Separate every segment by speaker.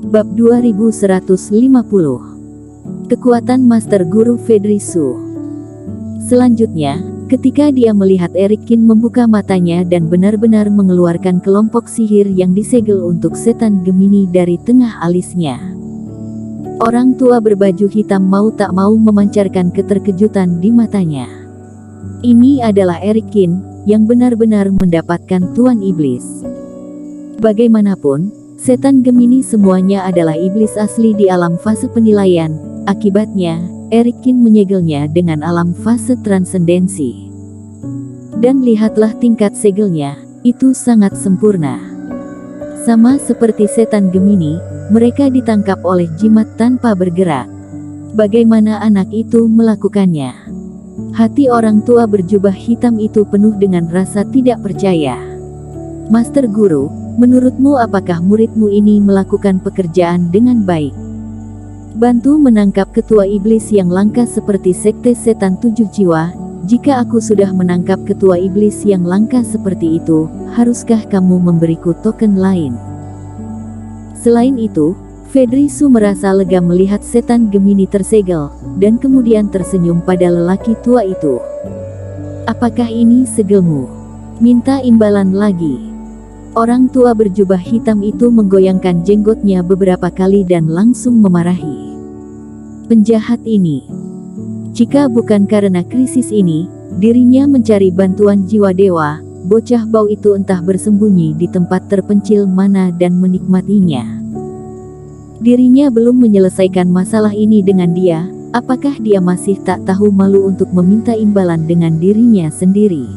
Speaker 1: Bab 2150. Kekuatan Master Guru Fedrisu. Selanjutnya, ketika dia melihat Erikin membuka matanya dan benar-benar mengeluarkan kelompok sihir yang disegel untuk setan Gemini dari tengah alisnya. Orang tua berbaju hitam mau tak mau memancarkan keterkejutan di matanya. Ini adalah Erikin, yang benar-benar mendapatkan Tuan Iblis. Bagaimanapun, setan Gemini semuanya adalah iblis asli di alam fase penilaian, akibatnya, Erikin menyegelnya dengan alam fase transendensi. Dan lihatlah tingkat segelnya, itu sangat sempurna. Sama seperti setan Gemini, mereka ditangkap oleh jimat tanpa bergerak. Bagaimana anak itu melakukannya? Hati orang tua berjubah hitam itu penuh dengan rasa tidak percaya. Master Guru, menurutmu apakah muridmu ini melakukan pekerjaan dengan baik? Bantu menangkap ketua iblis yang langka seperti sekte setan 7 jiwa. Jika aku sudah menangkap ketua iblis yang langka seperti itu, haruskah kamu memberiku token lain? Selain itu, Fedrisu merasa lega melihat setan Gemini tersegel, dan kemudian tersenyum pada lelaki tua itu. Apakah ini segelmu? Minta imbalan lagi. Orang tua berjubah hitam itu menggoyangkan jenggotnya beberapa kali dan langsung memarahi. Penjahat ini. Jika bukan karena krisis ini, dirinya mencari bantuan jiwa dewa, bocah bau itu entah bersembunyi di tempat terpencil mana dan menikmatinya. Dirinya belum menyelesaikan masalah ini dengan dia, apakah dia masih tak tahu malu untuk meminta imbalan dengan dirinya sendiri?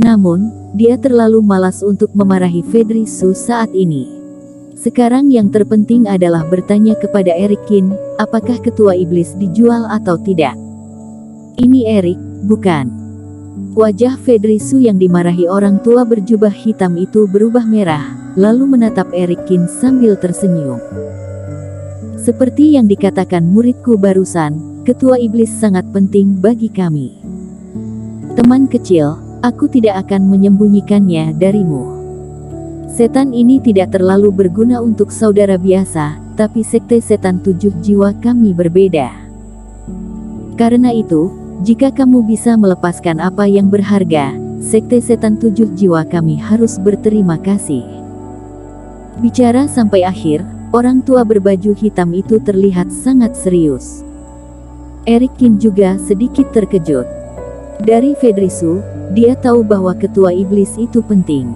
Speaker 1: Namun, dia terlalu malas untuk memarahi Fedrisu saat ini. Sekarang yang terpenting adalah bertanya kepada Erikin, apakah ketua iblis dijual atau tidak? Ini Erik, bukan? Wajah Fedrisu yang dimarahi orang tua berjubah hitam itu berubah merah, lalu menatap Erikin sambil tersenyum. Seperti yang dikatakan muridku barusan, ketua iblis sangat penting bagi kami. Teman kecil, aku tidak akan menyembunyikannya darimu. Setan ini tidak terlalu berguna untuk saudara biasa, tapi sekte setan 7 jiwa kami berbeda. Karena itu, jika kamu bisa melepaskan apa yang berharga, sekte setan 7 jiwa kami harus berterima kasih. Bicara sampai akhir, orang tua berbaju hitam itu terlihat sangat serius. Erikin juga sedikit terkejut. Dari Fedrisu, dia tahu bahwa ketua iblis itu penting.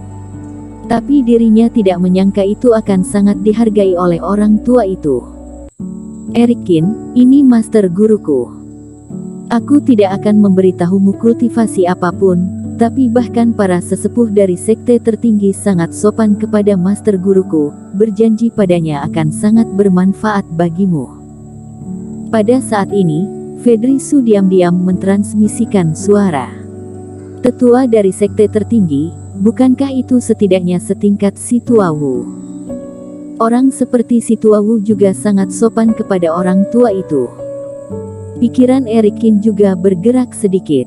Speaker 1: Tapi dirinya tidak menyangka itu akan sangat dihargai oleh orang tua itu. Erikin, ini master guruku. Aku tidak akan memberitahumu kultivasi apapun, tapi bahkan para sesepuh dari sekte tertinggi sangat sopan kepada master guruku, berjanji padanya akan sangat bermanfaat bagimu. Pada saat ini, Fedrisu diam-diam mentransmisikan suara. Tetua dari sekte tertinggi, bukankah itu setidaknya setingkat si Tua Wu? Orang seperti si Tua Wu juga sangat sopan kepada orang tua itu. Pikiran Erikin juga bergerak sedikit.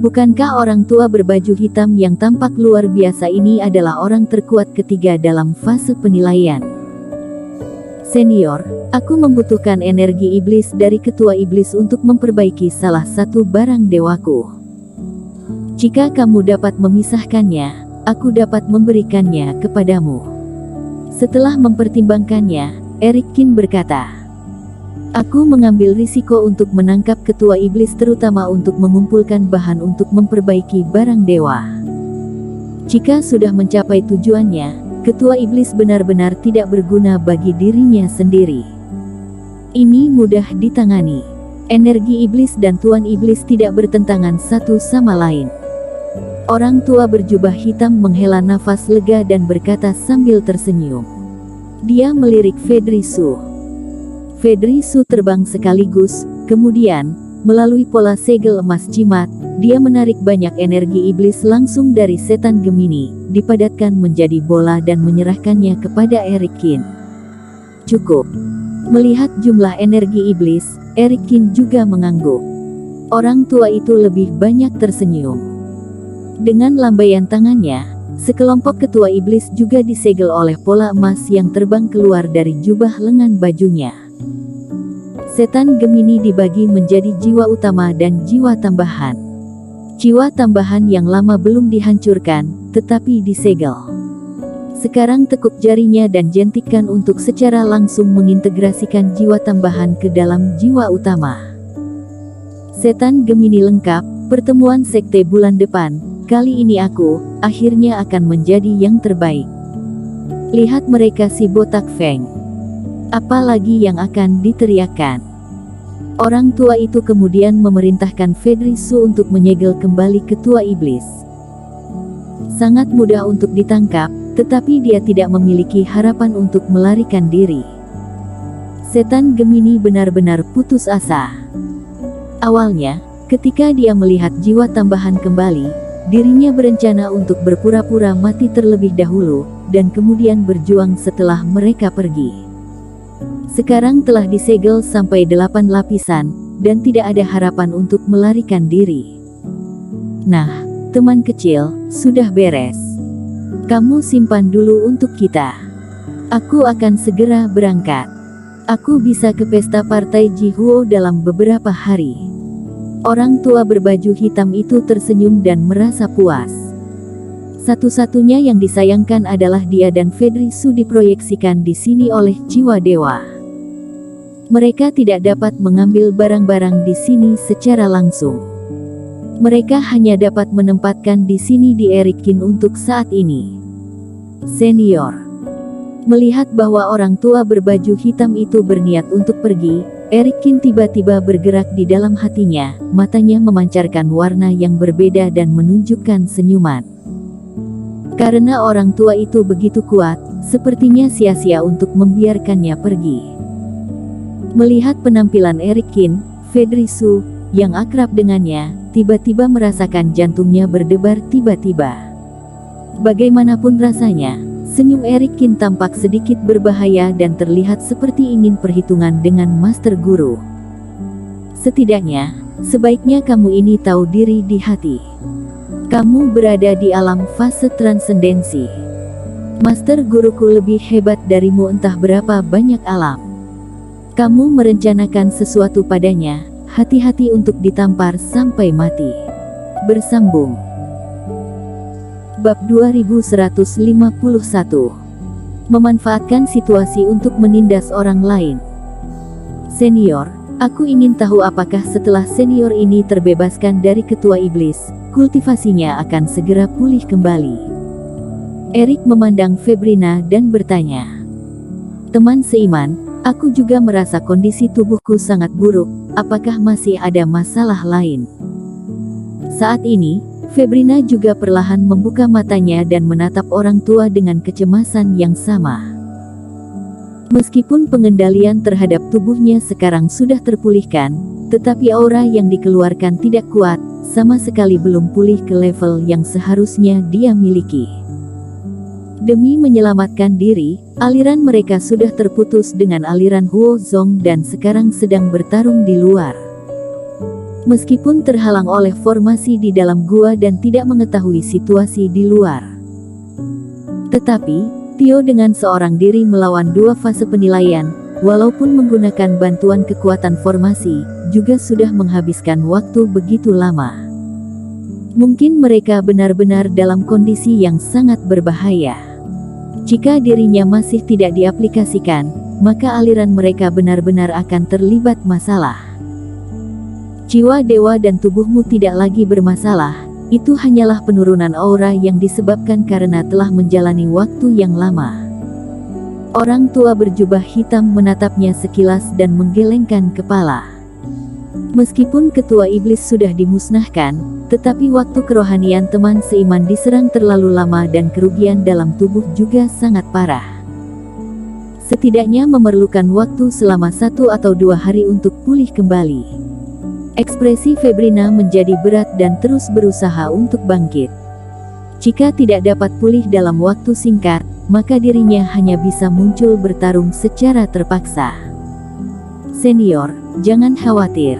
Speaker 1: Bukankah orang tua berbaju hitam yang tampak luar biasa ini adalah orang terkuat ketiga dalam fase penilaian? Senior, aku membutuhkan energi iblis dari ketua iblis untuk memperbaiki salah satu barang dewaku. Jika kamu dapat memisahkannya, aku dapat memberikannya kepadamu. Setelah mempertimbangkannya, Erikin berkata, aku mengambil risiko untuk menangkap ketua iblis terutama untuk mengumpulkan bahan untuk memperbaiki barang dewa. Jika sudah mencapai tujuannya, ketua iblis benar-benar tidak berguna bagi dirinya sendiri. Ini mudah ditangani. Energi iblis dan tuan iblis tidak bertentangan satu sama lain. Orang tua berjubah hitam menghela nafas lega dan berkata sambil tersenyum. Dia melirik Fedrisu. Fedrisu terbang sekaligus, kemudian, melalui pola segel emas jimat, dia menarik banyak energi iblis langsung dari setan Gemini, dipadatkan menjadi bola dan menyerahkannya kepada Erikin. Cukup. Melihat jumlah energi iblis, Erikin juga mengangguk. Orang tua itu lebih banyak tersenyum. Dengan lambaian tangannya, sekelompok ketua iblis juga disegel oleh pola emas yang terbang keluar dari jubah lengan bajunya. Setan Gemini dibagi menjadi jiwa utama dan jiwa tambahan. Jiwa tambahan yang lama belum dihancurkan, tetapi disegel. Sekarang tekuk jarinya dan jentikan untuk secara langsung mengintegrasikan jiwa tambahan ke dalam jiwa utama. Setan Gemini lengkap, pertemuan sekte bulan depan, kali ini aku, akhirnya akan menjadi yang terbaik. Lihat mereka si botak Feng. Apalagi yang akan diteriakkan. Orang tua itu kemudian memerintahkan Fedri Su untuk menyegel kembali ketua iblis. Sangat mudah untuk ditangkap, tetapi dia tidak memiliki harapan untuk melarikan diri. Setan Gemini benar-benar putus asa. Awalnya, ketika dia melihat jiwa tambahan kembali, dirinya berencana untuk berpura-pura mati terlebih dahulu, dan kemudian berjuang setelah mereka pergi. Sekarang telah disegel sampai 8 lapisan, dan tidak ada harapan untuk melarikan diri. Nah, teman kecil, sudah beres. Kamu simpan dulu untuk kita. Aku akan segera berangkat. Aku bisa ke pesta partai Jihuo dalam beberapa hari. Orang tua berbaju hitam itu tersenyum dan merasa puas. Satu-satunya yang disayangkan adalah dia dan Fedri Su diproyeksikan di sini oleh jiwa dewa. Mereka tidak dapat mengambil barang-barang di sini secara langsung. Mereka hanya dapat menempatkan di sini di Erikin untuk saat ini. Senior. Melihat bahwa orang tua berbaju hitam itu berniat untuk pergi, Erikin tiba-tiba bergerak di dalam hatinya, matanya memancarkan warna yang berbeda dan menunjukkan senyuman. Karena orang tua itu begitu kuat, sepertinya sia-sia untuk membiarkannya pergi. Melihat penampilan Erikin, Fedri Su, yang akrab dengannya, tiba-tiba merasakan jantungnya berdebar tiba-tiba. Bagaimanapun rasanya, senyum Erikin tampak sedikit berbahaya dan terlihat seperti ingin perhitungan dengan Master Guru. Setidaknya, sebaiknya kamu ini tahu diri di hati. Kamu berada di alam fase transendensi. Master Guruku lebih hebat darimu entah berapa banyak alam. Kamu merencanakan sesuatu padanya, hati-hati untuk ditampar sampai mati. Bersambung. Bab 2151. Memanfaatkan situasi untuk menindas orang lain. Senior, aku ingin tahu apakah setelah senior ini terbebaskan dari ketua iblis, kultivasinya akan segera pulih kembali. Erik memandang Febrina dan bertanya. Teman seiman, aku juga merasa kondisi tubuhku sangat buruk, apakah masih ada masalah lain? Saat ini, Febrina juga perlahan membuka matanya dan menatap orang tua dengan kecemasan yang sama. Meskipun pengendalian terhadap tubuhnya sekarang sudah terpulihkan, tetapi aura yang dikeluarkan tidak kuat, sama sekali belum pulih ke level yang seharusnya dia miliki. Demi menyelamatkan diri, aliran mereka sudah terputus dengan aliran Huo Zong dan sekarang sedang bertarung di luar. Meskipun terhalang oleh formasi di dalam gua dan tidak mengetahui situasi di luar. Tetapi, Tio dengan seorang diri melawan dua fase penilaian, walaupun menggunakan bantuan kekuatan formasi, juga sudah menghabiskan waktu begitu lama. Mungkin mereka benar-benar dalam kondisi yang sangat berbahaya. Jika dirinya masih tidak diaplikasikan, maka aliran mereka benar-benar akan terlibat masalah. Jiwa dewa dan tubuhmu tidak lagi bermasalah, itu hanyalah penurunan aura yang disebabkan karena telah menjalani waktu yang lama. Orang tua berjubah hitam menatapnya sekilas dan menggelengkan kepala. Meskipun ketua iblis sudah dimusnahkan, tetapi waktu kerohanian teman seiman diserang terlalu lama dan kerugian dalam tubuh juga sangat parah. Setidaknya memerlukan waktu selama 1 atau 2 hari untuk pulih kembali. Ekspresi Febrina menjadi berat dan terus berusaha untuk bangkit. Jika tidak dapat pulih dalam waktu singkat, maka dirinya hanya bisa muncul bertarung secara terpaksa. Senior, jangan khawatir.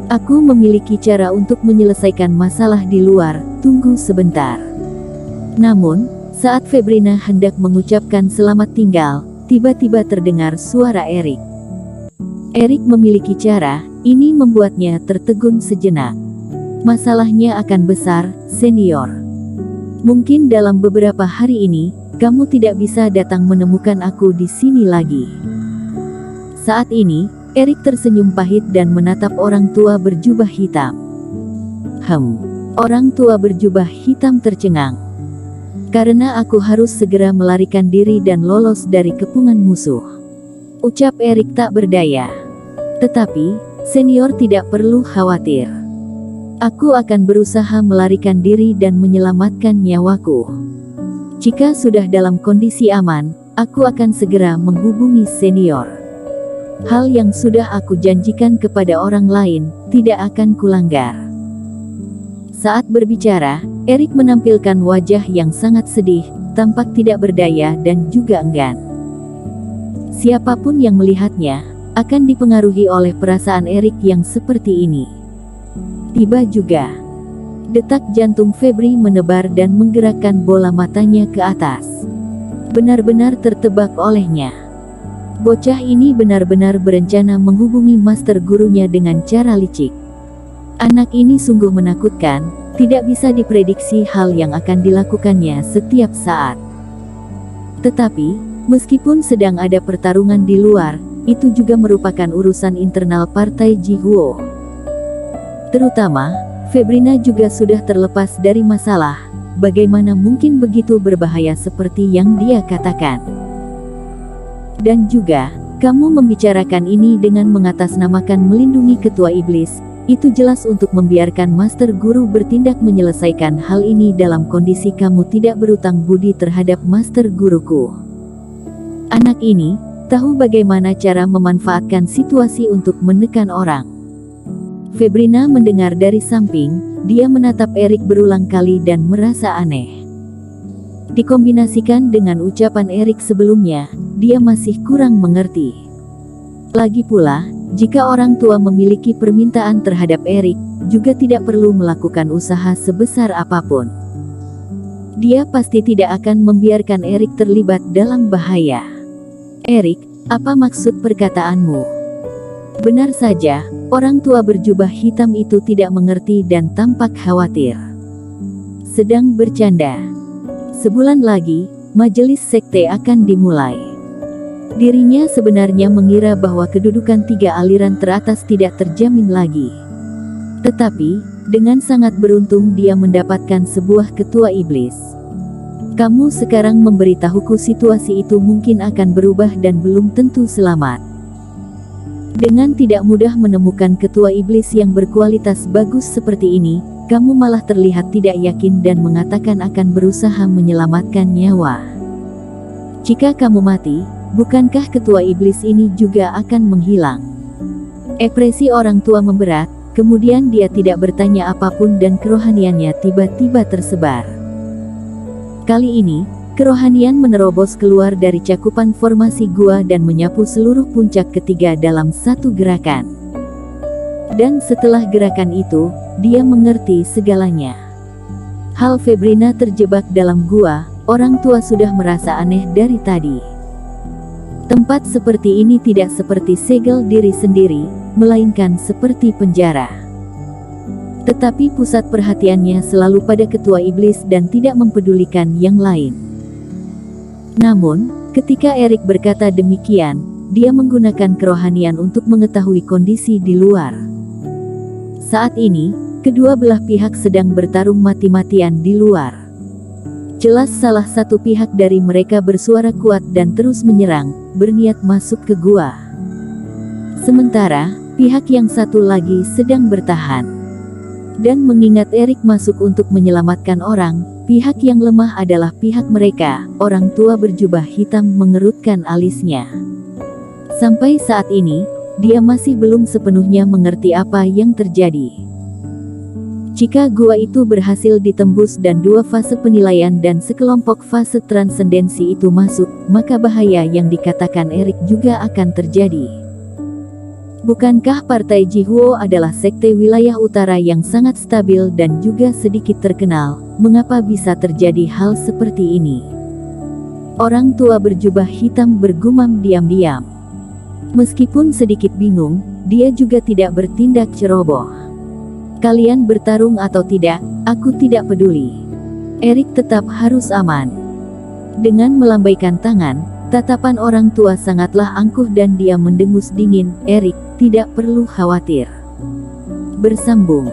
Speaker 1: Aku memiliki cara untuk menyelesaikan masalah di luar, tunggu sebentar. Namun, Saat Febrina hendak mengucapkan selamat tinggal, tiba-tiba terdengar suara Erik. Erik memiliki cara, ini membuatnya tertegun sejenak. Masalahnya akan besar, senior. Mungkin dalam beberapa hari ini, kamu tidak bisa datang menemukan aku di sini lagi. Saat ini, Erik tersenyum pahit dan menatap orang tua berjubah hitam. Orang tua berjubah hitam tercengang. Karena aku harus segera melarikan diri dan lolos dari kepungan musuh, ucap Erik tak berdaya. Tetapi, senior tidak perlu khawatir. Aku akan berusaha melarikan diri dan menyelamatkan nyawaku. Jika sudah dalam kondisi aman, aku akan segera menghubungi senior. Hal yang sudah aku janjikan kepada orang lain, tidak akan kulanggar. Saat berbicara, Erik menampilkan wajah yang sangat sedih, tampak tidak berdaya dan juga enggan. Siapapun yang melihatnya, akan dipengaruhi oleh perasaan Erik yang seperti ini. Tiba juga, detak jantung Febri menebar dan menggerakkan bola matanya ke atas. Benar-benar tertebak olehnya. Bocah ini benar-benar berencana menghubungi master gurunya dengan cara licik. Anak ini sungguh menakutkan, tidak bisa diprediksi hal yang akan dilakukannya setiap saat. Tetapi, meskipun sedang ada pertarungan di luar, itu juga merupakan urusan internal partai Jihuo. Terutama, Febrina juga sudah terlepas dari masalah, bagaimana mungkin begitu berbahaya seperti yang dia katakan. Dan juga, kamu membicarakan ini dengan mengatasnamakan melindungi ketua iblis, itu jelas untuk membiarkan master guru bertindak menyelesaikan hal ini dalam kondisi kamu tidak berutang budi terhadap master guruku. Anak ini, tahu bagaimana cara memanfaatkan situasi untuk menekan orang. Febrina mendengar dari samping, dia menatap Erik berulang kali dan merasa aneh. Dikombinasikan dengan ucapan Erik sebelumnya, dia masih kurang mengerti. Lagi pula, jika orang tua memiliki permintaan terhadap Erik, juga tidak perlu melakukan usaha sebesar apapun. Dia pasti tidak akan membiarkan Erik terlibat dalam bahaya. Erik, apa maksud perkataanmu? Benar saja, orang tua berjubah hitam itu tidak mengerti dan tampak khawatir. Sedang bercanda. Sebulan lagi, majelis sekte akan dimulai. Dirinya sebenarnya mengira bahwa kedudukan tiga aliran teratas tidak terjamin lagi. Tetapi, dengan sangat beruntung dia mendapatkan sebuah ketua iblis. Kamu sekarang memberitahuku situasi itu mungkin akan berubah dan belum tentu selamat. Dengan tidak mudah menemukan ketua iblis yang berkualitas bagus seperti ini, kamu malah terlihat tidak yakin dan mengatakan akan berusaha menyelamatkan nyawa. Jika kamu mati, bukankah ketua iblis ini juga akan menghilang? Ekspresi orang tua memberat, kemudian dia tidak bertanya apapun dan kerohaniannya tiba-tiba tersebar. Kali ini, kerohanian menerobos keluar dari cakupan formasi gua dan menyapu seluruh puncak ketiga dalam satu gerakan. Dan setelah gerakan itu, dia mengerti segalanya. Hal Febrina terjebak dalam gua, orang tua sudah merasa aneh dari tadi. Tempat seperti ini tidak seperti segel diri sendiri, melainkan seperti penjara. Tetapi pusat perhatiannya selalu pada ketua iblis dan tidak mempedulikan yang lain. Namun, ketika Erik berkata demikian, dia menggunakan kerohanian untuk mengetahui kondisi di luar. Saat ini, kedua belah pihak sedang bertarung mati-matian di luar. Jelas salah satu pihak dari mereka bersuara kuat dan terus menyerang, berniat masuk ke gua. Sementara, pihak yang satu lagi sedang bertahan. Dan mengingat Erik masuk untuk menyelamatkan orang, pihak yang lemah adalah pihak mereka. Orang tua berjubah hitam mengerutkan alisnya. Sampai saat ini, dia masih belum sepenuhnya mengerti apa yang terjadi. Jika gua itu berhasil ditembus dan dua fase penilaian dan sekelompok fase transendensi itu masuk, maka bahaya yang dikatakan Erik juga akan terjadi. Bukankah Partai Jihuo adalah sekte wilayah utara yang sangat stabil dan juga sedikit terkenal? Mengapa bisa terjadi hal seperti ini? Orang tua berjubah hitam bergumam diam-diam. Meskipun sedikit bingung, dia juga tidak bertindak ceroboh. Kalian bertarung atau tidak, aku tidak peduli. Erik tetap harus aman. Dengan melambaikan tangan, tatapan orang tua sangatlah angkuh dan dia mendengus dingin. Erik, tidak perlu khawatir. Bersambung.